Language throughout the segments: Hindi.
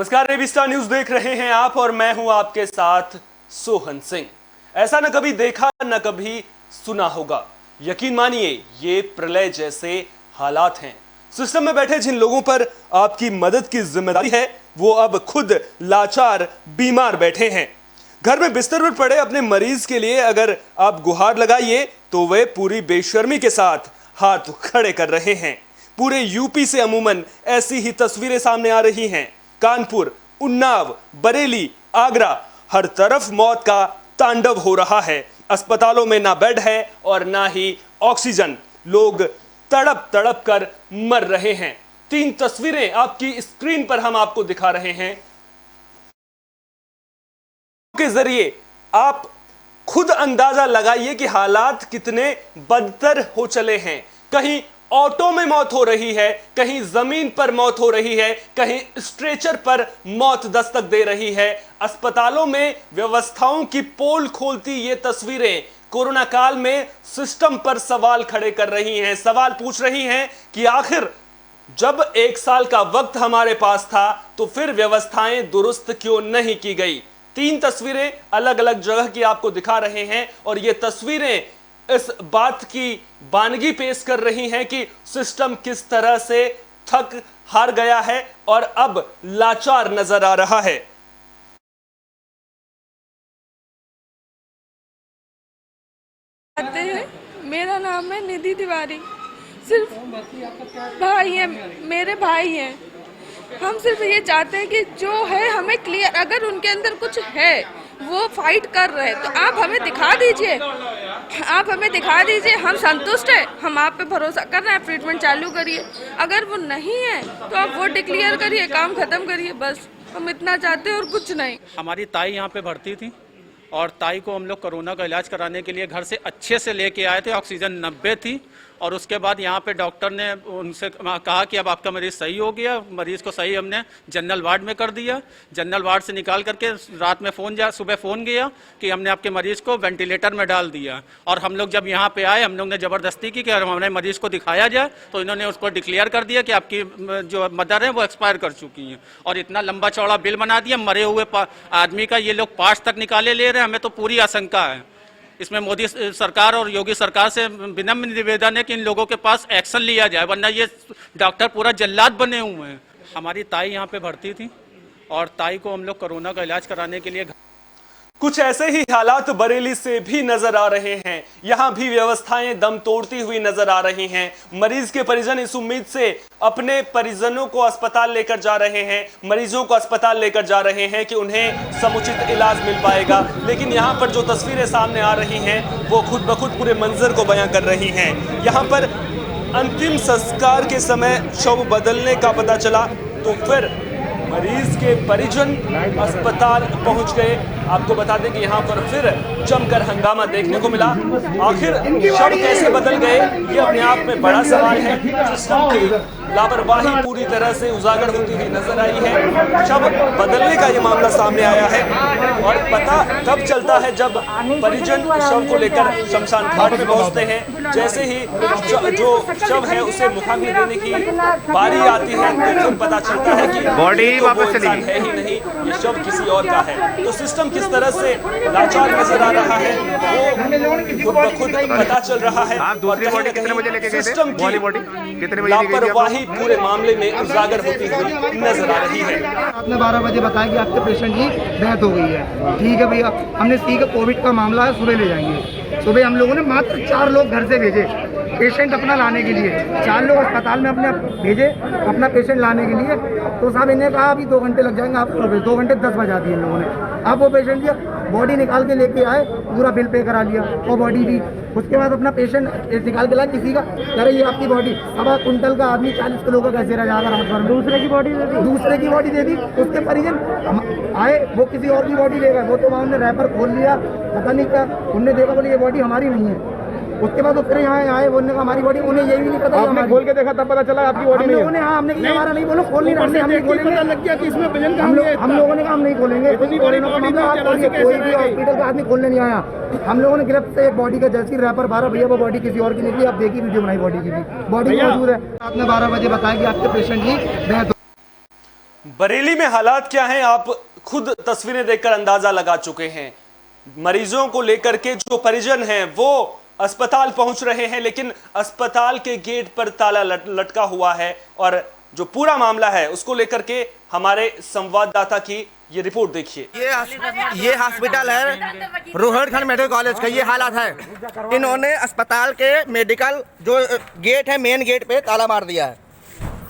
नमस्कार, रेवी स्टार न्यूज देख रहे हैं आप और मैं हूं आपके साथ सोहन सिंह। ऐसा न कभी देखा न कभी सुना होगा। यकीन मानिए ये प्रलय जैसे हालात हैं। सिस्टम में बैठे जिन लोगों पर आपकी मदद की जिम्मेदारी है वो अब खुद लाचार बीमार बैठे हैं। घर में बिस्तर पर पड़े अपने मरीज के लिए अगर आप गुहार लगाइए तो वे पूरी बेशर्मी के साथ हाथ खड़े कर रहे हैं। पूरे यूपी से अमूमन ऐसी ही तस्वीरें सामने आ रही हैं। कानपुर, उन्नाव, बरेली, आगरा, हर तरफ मौत का तांडव हो रहा है। अस्पतालों में ना बेड है और ना ही ऑक्सीजन। लोग तड़प तड़प कर मर रहे हैं। 3 तस्वीरें आपकी स्क्रीन पर हम आपको दिखा रहे हैं के जरिए आप खुद अंदाजा लगाइए कि हालात कितने बदतर हो चले हैं। कहीं ऑटो में मौत हो रही है, कहीं जमीन पर मौत हो रही है, कहीं स्ट्रेचर पर मौत दस्तक दे रही है। अस्पतालों में व्यवस्थाओं की पोल खोलती ये तस्वीरें कोरोना काल में सिस्टम पर सवाल खड़े कर रही हैं। सवाल पूछ रही हैं कि आखिर जब 1 साल का वक्त हमारे पास था तो फिर व्यवस्थाएं दुरुस्त क्यों नहीं की गई। 3 तस्वीरें अलग अलग जगह की आपको दिखा रहे हैं और ये तस्वीरें इस बात की बानगी पेश कर रही हैं कि सिस्टम किस तरह से थक हार गया है और अब लाचार नजर आ रहा है। मेरा नाम है निधि तिवारी। सिर्फ भाई है, मेरे भाई हैं। हम सिर्फ ये चाहते हैं कि जो है हमें क्लियर, अगर उनके अंदर कुछ है वो फाइट कर रहे हैं तो आप हमें दिखा दीजिए, आप हमें दिखा दीजिए। हम संतुष्ट हैं, हम आप पे भरोसा कर रहे हैं, ट्रीटमेंट चालू करिए। अगर वो नहीं है तो आप वो डिक्लेयर करिए, काम खत्म करिए। बस हम इतना चाहते हैं और कुछ नहीं। हमारी ताई यहाँ पे भर्ती थी और ताई को हम लोग कोरोना का इलाज कराने के लिए घर से अच्छे से लेके आए थे। ऑक्सीजन 90 थी और उसके बाद यहाँ पे डॉक्टर ने उनसे कहा कि अब आपका मरीज सही हो गया। मरीज को सही हमने जनरल वार्ड में कर दिया। जनरल वार्ड से निकाल करके रात में सुबह फ़ोन गया कि हमने आपके मरीज को वेंटिलेटर में डाल दिया। और हम लोग जब यहाँ पे आए हम लोग ने ज़बरदस्ती की कि हमारे मरीज को दिखाया जाए तो इन्होंने उसको डिक्लेयर कर दिया कि आपकी जो मदर है वो एक्सपायर कर चुकी हैं। और इतना लंबा चौड़ा बिल बना दिया। मरे हुए आदमी का ये लोग पार्ट्स तक निकाले ले रहे हैं। हमें तो पूरी आशंका है। इसमें मोदी सरकार और योगी सरकार से विनम्र निवेदन है कि इन लोगों के पास एक्शन लिया जाए, वरना ये डॉक्टर पूरा जल्लाद बने हुए हैं। हमारी ताई यहाँ पे भर्ती थी और ताई को हम लोग कोरोना का इलाज कराने के लिए कुछ ऐसे ही हालात बरेली से भी नजर आ रहे हैं। यहां भी व्यवस्थाएं दम तोड़ती हुई नजर आ रही हैं। मरीज के परिजन इस उम्मीद से अपने परिजनों को अस्पताल लेकर जा रहे हैं, मरीजों को अस्पताल लेकर जा रहे हैं कि उन्हें समुचित इलाज मिल पाएगा। लेकिन यहां पर जो तस्वीरें सामने आ रही हैं वो खुद ब खुद पूरे मंजर को बयां कर रही हैं। यहां पर अंतिम संस्कार के समय शव बदलने का पता चला तो फिर मरीज के परिजन अस्पताल पहुंच गए। आपको बता दें कि यहां पर फिर जमकर हंगामा देखने को मिला। आखिर शव कैसे बदल गए ये अपने आप में बड़ा सवाल है। सिस्टम की लापरवाही पूरी तरह से उजागर होती हुई नजर आई है। शव बदलने का ये मामला सामने आया है और पता तब चलता है जब परिजन शव को लेकर शमशान घाट में पहुंचते हैं। जैसे ही जो शव है उसे मुखाग्नि देने की बारी आती है तो फिर पता चलता है कि बॉडी वापस चली है ही नहीं, ये शव किसी और का है। तो सिस्टम किस तरह से लाचार नजर आ रहा है वो खुद ब खुद पता चल रहा है। आप दूसरी बॉडी कितने बजे लेके गए थे? सिस्टम की कितने बजे लापरवाही पूरे मामले में उजागर होती हुई नजर आ रही है। आपने 12 बजे बताया कि आपके पेशेंट की डेथ हो गई है। ठीक है भैया, हमने ठीक है, कोविड का मामला है, सुबह ले जाएंगे। सुबह हम लोगों ने मात्र 4 लोग घर से भेजे पेशेंट अपना लाने के लिए। 4 लोग अस्पताल में अपने भेजे अपना पेशेंट लाने के लिए। तो साहब इन्हें कहा अभी 2 घंटे लग जाएंगे। आप 2 घंटे 10 बजा दिए इन लोगों ने। अब वो पेशेंट की बॉडी निकाल के लेके आए, पूरा बिल पे करा लिया वो बॉडी भी। उसके बाद अपना पेशेंट निकाल के लाए किसी का, कह रहे ये आपकी बॉडी। अब कुंटल का आदमी 40 किलो का कैसे रह जाएगा रात भर में? दूसरे की बॉडी दे दी। उसके परिजन आए, वो किसी और की बॉडी ले गए। वो तो वहाँ उन्होंने रैपर खोल लिया, पता नहीं क्या उनने देखा, बोले ये बॉडी हमारी नहीं है। उसके बाद वो फिर यहाँ आए, बोलने का हमारी बॉडी, उन्हें ये भी नहीं पता। आपने खोल के देखा तब पता चला आपकी बॉडी नहीं है? हाँ, हमने कहा हमारा नहीं, बोलो खोल नहीं रहा, हम नहीं खोलेंगे। लग गया कि इसमें वजन हम लोगों ने कहा हम नहीं खोलेंगे। कोई भी हॉस्पिटल का आदमी खोलने नहीं आया। हम लोगों ने गिरफ्त से एक बॉडी का जैसी रैपर 12 भैया वो बॉडी किसी और की निकली। आप देखिए वीडियो बनाई बॉडी की भी, बॉडी मौजूद है। आपने 12 बजे बताया कि आपके पेशेंट की डेथ। बरेली में हालात क्या हैं, आप खुद तस्वीरें देखकर अंदाजा लगा चुके हैं। मरीजों को लेकर के जो परिजन हैं वो अस्पताल पहुंच रहे हैं, लेकिन अस्पताल के गेट पर ताला लटका हुआ है। और जो पूरा मामला है उसको लेकर के हमारे संवाददाता की ये रिपोर्ट देखिए। ये हॉस्पिटल है रोहितखंड मेडिकल कॉलेज का, ये हालात है। इन्होंने अस्पताल के मेडिकल जो गेट है मेन गेट पे ताला मार दिया है।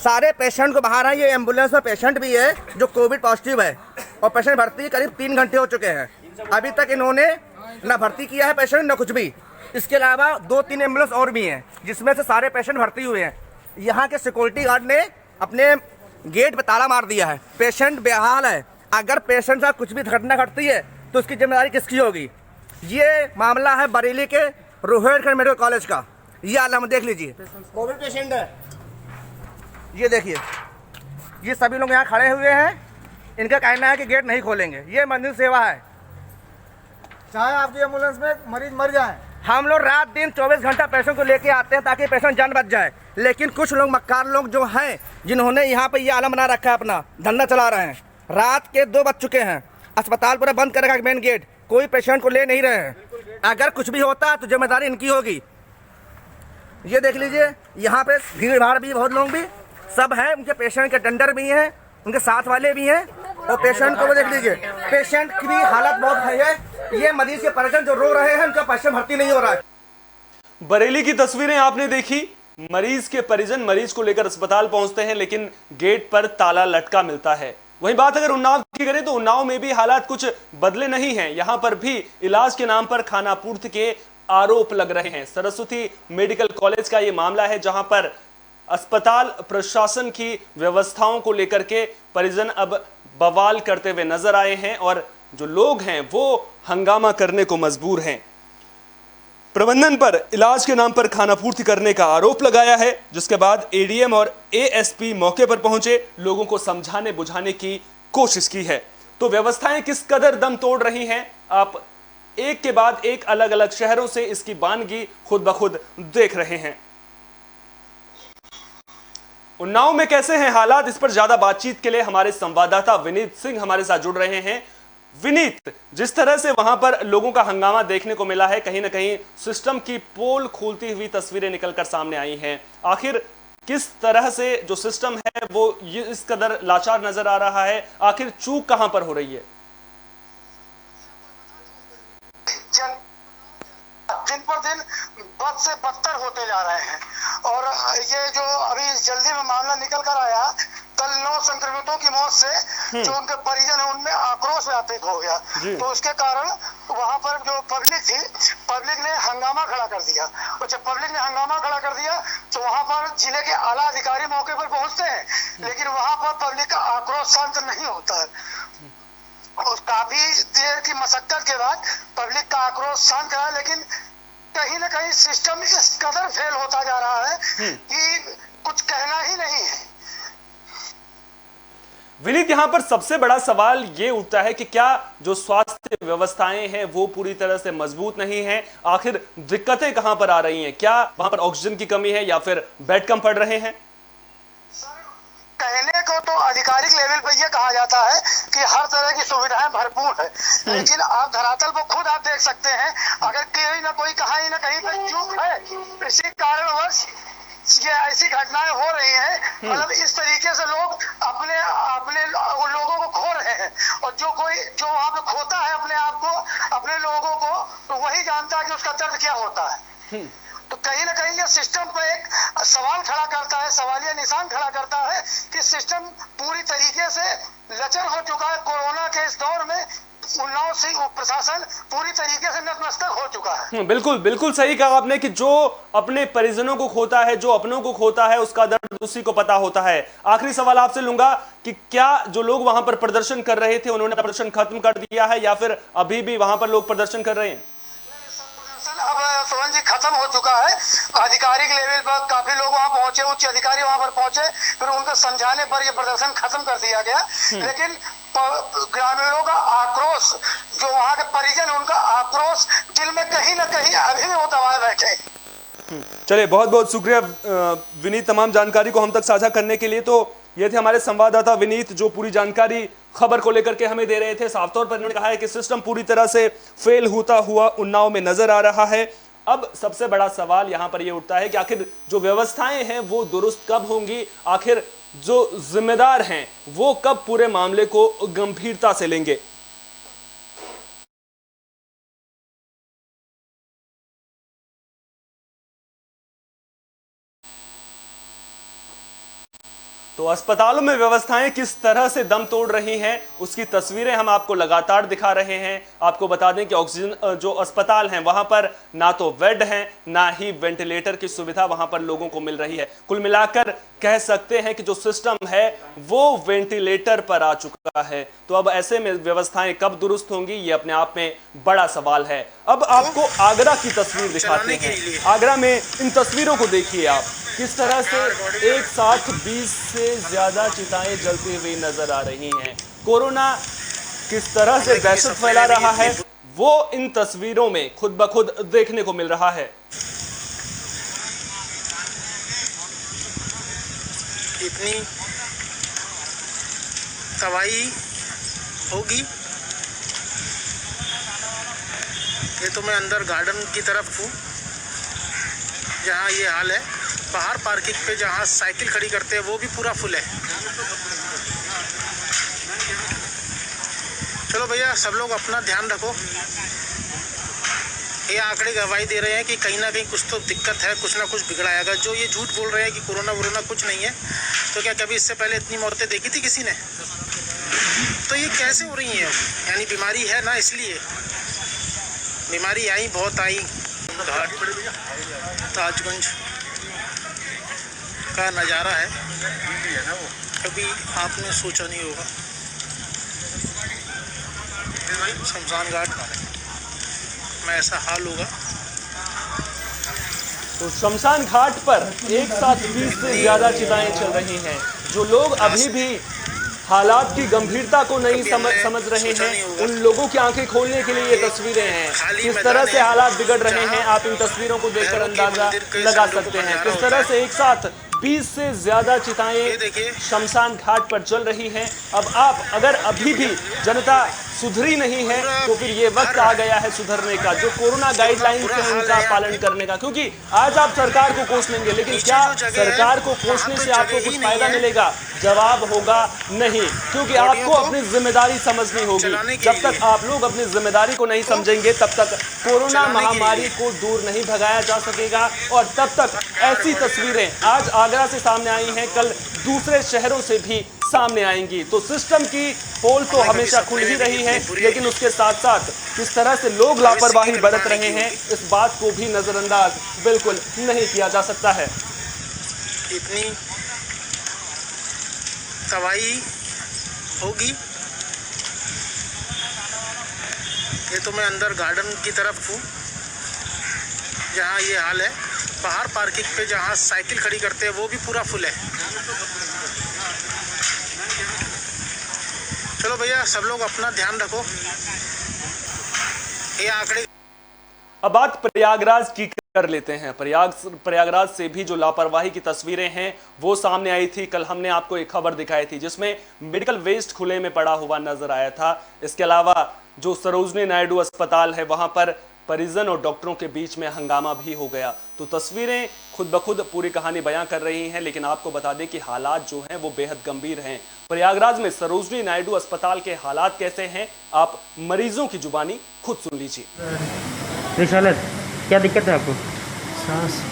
सारे पेशेंट को बाहर है। ये एम्बुलेंस में पेशेंट भी है जो कोविड पॉजिटिव है और पेशेंट भर्ती करीब 3 घंटे हो चुके हैं। अभी तक इन्होंने ना भर्ती किया है पेशेंट ना कुछ भी। इसके अलावा 2-3 एम्बुलेंस और भी हैं जिसमें से सारे पेशेंट भर्ती हुए हैं। यहाँ के सिक्योरिटी गार्ड ने अपने गेट पे ताला मार दिया है। पेशेंट बेहाल है। अगर पेशेंट साथ कुछ भी घटना घटती है तो उसकी जिम्मेदारी किसकी होगी? ये मामला है बरेली के रोहितखंड मेडिकल कॉलेज का। ये आलम देख लीजिए, कोविड पेशेंट है। ये देखिए, ये सभी लोग यहाँ खड़े हुए हैं। इनका कहना है कि गेट नहीं खोलेंगे। ये मंदिर सेवा है। चाहे आपकी एम्बुलेंस में मरीज मर जाए, हम लोग रात दिन 24 घंटा पेशेंट को लेके आते हैं ताकि पेशेंट जान बच जाए। लेकिन कुछ लोग मक्कार लोग जो हैं जिन्होंने यहाँ पे ये आलम बना रखा है, अपना धंधा चला रहे हैं। रात के 2 बज चुके हैं, अस्पताल पूरा बंद कर रखा है मेन गेट, कोई पेशेंट को ले नहीं रहे हैं। अगर कुछ भी होता तो जिम्मेदारी इनकी होगी। ये देख लीजिए, यहाँ पे भीड़ भाड़ भी बहुत लोग भी सब हैं। उनके पेशेंट के टेंडर भी हैं, उनके साथ वाले भी हैं। और पेशेंट को वो देख लीजिए, पेशेंट की भी हालत बहुत है। ये मरीज के परिजन जो रो रहे हैं, उनका पेशेंट भर्ती नहीं हो रहा है। बरेली की तस्वीरें आपने देखी। मरीज के परिजन मरीज को लेकर अस्पताल पहुंचते हैं, लेकिन गेट पर ताला लटका मिलता है। वहीं बात अगर उन्नाव की करें तो उन्नाव में भी हालात कुछ बदले नहीं हैं। यहां पर भी इलाज के नाम पर खानापूर्ति के आरोप लग रहे हैं। सरस्वती मेडिकल कॉलेज का यह मामला है, जहां पर अस्पताल प्रशासन की व्यवस्थाओं को लेकर के परिजन अब बवाल करते हुए नजर आए हैं और जो लोग हैं वो हंगामा करने को मजबूर हैं। प्रबंधन पर इलाज के नाम पर खानापूर्ति करने का आरोप लगाया है, जिसके बाद एडीएम और एएसपी मौके पर पहुंचे, लोगों को समझाने बुझाने की कोशिश की है। तो व्यवस्थाएं किस कदर दम तोड़ रही हैं, आप एक के बाद एक अलग अलग शहरों से इसकी बानगी खुद ब खुद देख रहे हैं। उन्नाव में कैसे हैं हालात, इस पर ज्यादा बातचीत के लिए हमारे संवाददाता विनीत सिंह हमारे साथ जुड़ रहे हैं। विनीत, जिस तरह से वहां पर लोगों का हंगामा देखने को मिला है, कहीं ना कहीं सिस्टम की पोल खोलती हुई तस्वीरें निकलकर सामने आई हैं। आखिर किस तरह से जो सिस्टम है वो इस कदर लाचार नजर आ रहा है, आखिर चूक कहां पर हो रही है? दिन पर दिन बद से बदतर होते जा रहे हैं। और ये जो अभी जल्दी में मामला निकल कर आया, कल 9 संक्रमितों की मौत से जो उनके परिजन है उनमें आक्रोश व्यापित हो गया। तो उसके कारण वहां पर जो पब्लिक थी, पब्लिक ने हंगामा खड़ा कर दिया। और जब पब्लिक ने हंगामा खड़ा कर दिया तो वहां पर जिले के आला अधिकारी मौके पर पहुंचते हैं, लेकिन वहां पर पब्लिक का आक्रोश शांत नहीं होता है। और काफी देर की मशक्कत के बाद पब्लिक का आक्रोश शांत रहा, लेकिन कहीं ना कहीं सिस्टम इस कदर फेल होता जा रहा है कि कुछ कहना ही नहीं है। विनीत, यहां पर सबसे बड़ा सवाल ये उठता है कि क्या जो स्वास्थ्य व्यवस्थाएं हैं वो पूरी तरह से मजबूत नहीं है? आखिर दिक्कतें कहां पर आ रही हैं? क्या वहां पर ऑक्सीजन की कमी है या फिर बेड कम पड़ रहे हैं? कहने को तो आधिकारिक लेवल पर यह कहा जाता है कि हर तरह की सुविधाएं भरपूर है, लेकिन आप धरातल पर खुद आप देख सकते हैं, अगर कहीं ना कोई कहीं ना कहीं पर चूक है, इसी कारणवश ये ऐसी घटनाएं हो रही हैं। मतलब इस तरीके से लोग अपने अपने लोगों को खो रहे हैं, और जो वहां पे खोता है अपने आप को, अपने लोगों को, तो वही जानता है कि उसका दर्द क्या होता है। तो कहीं ना कहीं ये सिस्टम पे एक सवाल खड़ा करता है, सवालिया निशान खड़ा करता है कि सिस्टम पूरी तरीके से लचर हो चुका है। कोरोना के इस दौर में उन्नाव से प्रशासन पूरी तरीके से नतमस्तक हो चुका है। बिल्कुल बिल्कुल सही कहा आपने कि जो अपने परिजनों को खोता है, जो अपनों को खोता है, उसका दर्द उसी को पता होता है। आखिरी सवाल आपसे लूंगा कि क्या जो लोग वहां पर प्रदर्शन कर रहे थे उन्होंने प्रदर्शन खत्म कर दिया है या फिर अभी भी वहां पर लोग प्रदर्शन कर रहे हैं? अब सोहन जी खत्म हो चुका है। आधिकारिक लेवल पर काफी लोग वहां पहुंचे, उच्च अधिकारी वहां पर पहुंचे, फिर उनको समझाने पर यह प्रदर्शन खत्म कर दिया गया। लेकिन ग्रामीणों का आक्रोश, जो वहां के परिजन, उनका आक्रोश दिल में कहीं ना कहीं अभी भी वो दबाए बैठे। चलिए, बहुत बहुत शुक्रिया विनीत, तमाम जानकारी को हम तक साझा करने के लिए। तो ये थे हमारे संवाददाता विनीत, जो पूरी जानकारी खबर को लेकर के हमें दे रहे थे। साफ तौर पर उन्होंने कहा है कि सिस्टम पूरी तरह से फेल होता हुआ उन्नाव में नजर आ रहा है। अब सबसे बड़ा सवाल यहां पर यह उठता है कि आखिर जो व्यवस्थाएं हैं वो दुरुस्त कब होंगी, आखिर जो जिम्मेदार हैं वो कब पूरे मामले को गंभीरता से लेंगे। तो अस्पतालों में व्यवस्थाएं किस तरह से दम तोड़ रही हैं उसकी तस्वीरें हम आपको लगातार दिखा रहे हैं। आपको बता दें कि ऑक्सीजन जो अस्पताल हैं वहां पर ना तो बेड हैं ना ही वेंटिलेटर की सुविधा वहां पर लोगों को मिल रही है। कुल मिलाकर कह सकते हैं कि जो सिस्टम है वो वेंटिलेटर पर आ चुका है। तो अब ऐसे में व्यवस्थाएं कब दुरुस्त होंगी ये अपने आप में बड़ा सवाल है। अब आपको आगरा की तस्वीर दिखाते हैं। आगरा में इन तस्वीरों को देखिए आप, किस तरह से एक साथ 20 से ज्यादा चिताएं जलती हुई नजर आ रही हैं। कोरोना किस तरह से दहशत फैला रहा है वो इन तस्वीरों में खुद ब खुद देखने को मिल रहा है। इतनी तबाही होगी। ये तो मैं अंदर गार्डन की तरफ हूँ जहाँ ये हाल है। बाहर पार्किंग पे जहाँ साइकिल खड़ी करते हैं वो भी पूरा फुल है। चलो भैया, सब लोग अपना ध्यान रखो। ये आंकड़े गवाही दे रहे हैं कि कहीं ना कहीं कुछ तो दिक्कत है, कुछ ना कुछ बिगड़ाएगा। जो ये झूठ बोल रहे हैं कि कोरोना वोरोना कुछ नहीं है, तो क्या कभी इससे पहले इतनी मौतें देखी थी किसी ने? तो ये कैसे हो रही हैं? यानी बीमारी है ना, इसलिए बीमारी आई, बहुत आई। ताजगंज का नज़ारा है, कभी आपने सोचा नहीं होगा। शमशान घाट में ऐसा हाल होगा। तो शमशान घाट पर एक साथ 20 से ज्यादा चिताएं चल रही हैं। जो लोग अभी भी हालात की गंभीरता को नहीं समझ रहे हैं, उन लोगों की आंखें खोलने के लिए ये तस्वीरें हैं। किस तरह से हालात बिगड़ रहे हैं आप इन तस्वीरों को देखकर अंदाजा लगा सकते हैं। किस तरह से एक साथ 20 से ज्यादा चिताएं शमशान घाट पर जल रही हैं। अब आप अगर अभी भी जनता सुधरी नहीं है तो फिर ये वक्त आ गया है सुधरने का, जो कोरोना गाइडलाइन है उनका पालन करने का। क्योंकि आज आप सरकार को कोसलेंगे, लेकिन क्या सरकार को कोसने से आपको कुछ फायदा मिलेगा? जवाब होगा नहीं, क्योंकि आपको अपनी जिम्मेदारी समझनी होगी। जब तक आप लोग अपनी जिम्मेदारी को नहीं समझेंगे तब तक कोरोना महामारी को दूर नहीं भगाया जा सकेगा। और तब तक ऐसी तस्वीरें आज आगरा से सामने आई हैं, कल दूसरे शहरों से भी सामने आएंगी। तो सिस्टम की पोल तो हमेशा खुल ही रही है, लेकिन उसके साथ साथ किस तरह से लोग लापरवाही बरत रहे हैं इस बात को भी नजरअंदाज बिल्कुल नहीं किया जा सकता है। इतनी तबाही होगी। ये तो मैं अंदर गार्डन की तरफ हूँ जहाँ ये हाल है। बाहर पार्किंग पे जहाँ साइकिल खड़ी करते हैं वो भी पूरा फुल है। चलो भैया, सब लोग अपना ध्यान रखो। ये आंकड़े। अब बात प्रयागराज की कर लेते हैं। प्रयागराज से भी जो लापरवाही की तस्वीरें हैं वो सामने आई थी। कल हमने आपको एक खबर दिखाई थी जिसमें मेडिकल वेस्ट खुले में पड़ा हुआ नजर आया था। इसके अलावा जो सरोजनी नायडू अस्पताल है वहां पर परिजन और डॉक्टरों के बीच में हंगामा भी हो गया। तो तस्वीरें खुद ब खुद पूरी कहानी बयां कर रही हैं, लेकिन आपको बता दें कि हालात जो हैं वो बेहद गंभीर हैं। प्रयागराज में सरोजनी नायडू अस्पताल के हालात कैसे हैं आप मरीजों की जुबानी खुद सुन लीजिए। रिसालत, क्या दिक्कत है आपको? सांस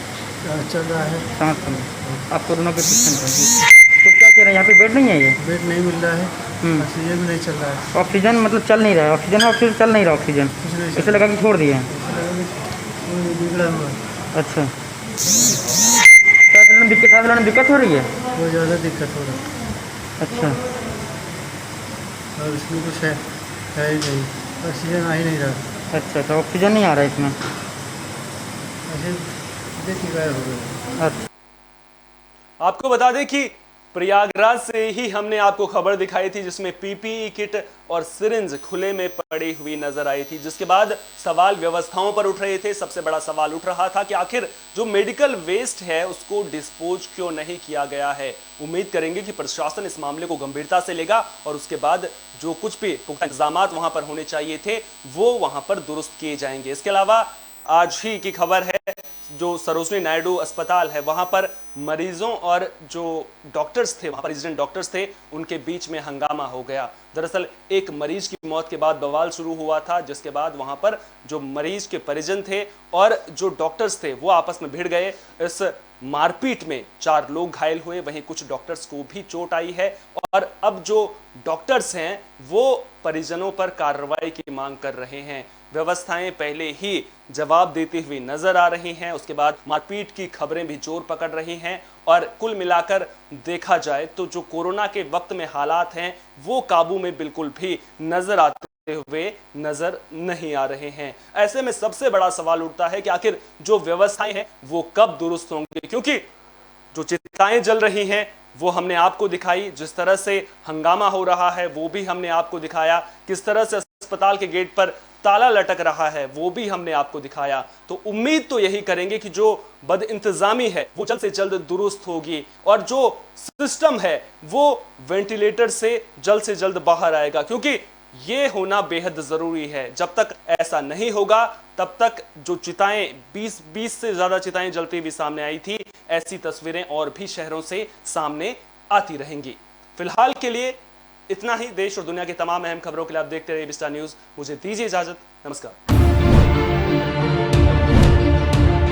चल रहा है। सांस आप कोरोना के पेशेंट हैं, तो क्या कह रहे हैं यहाँ पे बेड नहीं है? ये बेड नहीं मिल रहा है, ऑक्सीजन भी नहीं चल रहा है। ऑक्सीजन मतलब चल नहीं रहा है? ऑक्सीजन चल नहीं रहा। ऑक्सीजन इसे लगा के छोड़ दिए हैं। बिगड़ा हुआ। अच्छा, सांस लेने में दिक्कत हो रही है? बहुत ज़्यादा दिक्कत हो रहा है। अच्छा, और इसमें कुछ है ही नहीं, ऑक्सीजन आ ही नहीं रहा। अच्छा, तो ऑक्सीजन नहीं आ रहा है इसमें? ऐसे देखिए गायब हो गया। आपको बता दें कि प्रयागराज से ही हमने आपको खबर दिखाई थी जिसमें पीपीई किट और सिरिंज खुले में पड़ी हुई नजर आई थी, जिसके बाद सवाल व्यवस्थाओं पर उठ रहे थे। सबसे बड़ा सवाल उठ रहा था कि आखिर जो मेडिकल वेस्ट है उसको डिस्पोज क्यों नहीं किया गया है। उम्मीद करेंगे कि प्रशासन इस मामले को गंभीरता से लेगा और उसके बाद जो कुछ भी पुख्ता इंतजाम वहां पर होने चाहिए थे वो वहां पर दुरुस्त किए जाएंगे। इसके अलावा आज ही की खबर है, जो सरोजनी नायडू अस्पताल है वहां पर मरीजों और जो डॉक्टर्स थे, वहां पर रेजिडेंट डॉक्टर्स थे, उनके बीच में हंगामा हो गया। दरअसल एक मरीज की मौत के बाद बवाल शुरू हुआ था, जिसके बाद वहां पर जो मरीज के परिजन थे और जो डॉक्टर्स थे वो आपस में भिड़ गए। इस मारपीट में 4 लोग घायल हुए, वहीं कुछ डॉक्टर्स को भी चोट आई है और अब जो डॉक्टर्स हैं वो परिजनों पर कार्रवाई की मांग कर रहे हैं। व्यवस्थाएं पहले ही जवाब देती हुई नजर आ रही हैं, उसके बाद मारपीट की खबरें भी जोर पकड़ रही हैं और कुल मिलाकर देखा जाए तो जो कोरोना के वक्त में हालात हैं वो काबू में बिल्कुल भी नजर आते हुए नजर नहीं आ रहे हैं। ऐसे में सबसे बड़ा सवाल उठता है कि आखिर जो व्यवस्थाएं हैं वो कब दुरुस्त होंगी, क्योंकि जो चिताएं जल रही हैं वो हमने आपको दिखाई, जिस तरह से हंगामा हो रहा है वो भी हमने आपको दिखाया, किस तरह से अस्पताल के गेट पर ताला लटक रहा है वो भी हमने आपको दिखाया। तो उम्मीद तो यही करेंगे कि जो बदइंतजामी है वो जल्द से जल्द दुरुस्त होगी और जो सिस्टम है वो वेंटिलेटर से जल्द बाहर आएगा, क्योंकि ये होना बेहद जरूरी है। जब तक ऐसा नहीं होगा तब तक जो चिताएं 20 से ज्यादा चिताएं जलती हुई सामने आई थी, ऐसी तस्वीरें और भी शहरों से सामने आती रहेंगी। फिलहाल के लिए इतना ही। देश और दुनिया की तमाम अहम खबरों के लिए आप देखते रहिए विस्टा न्यूज। मुझे दीजिए इजाजत, नमस्कार।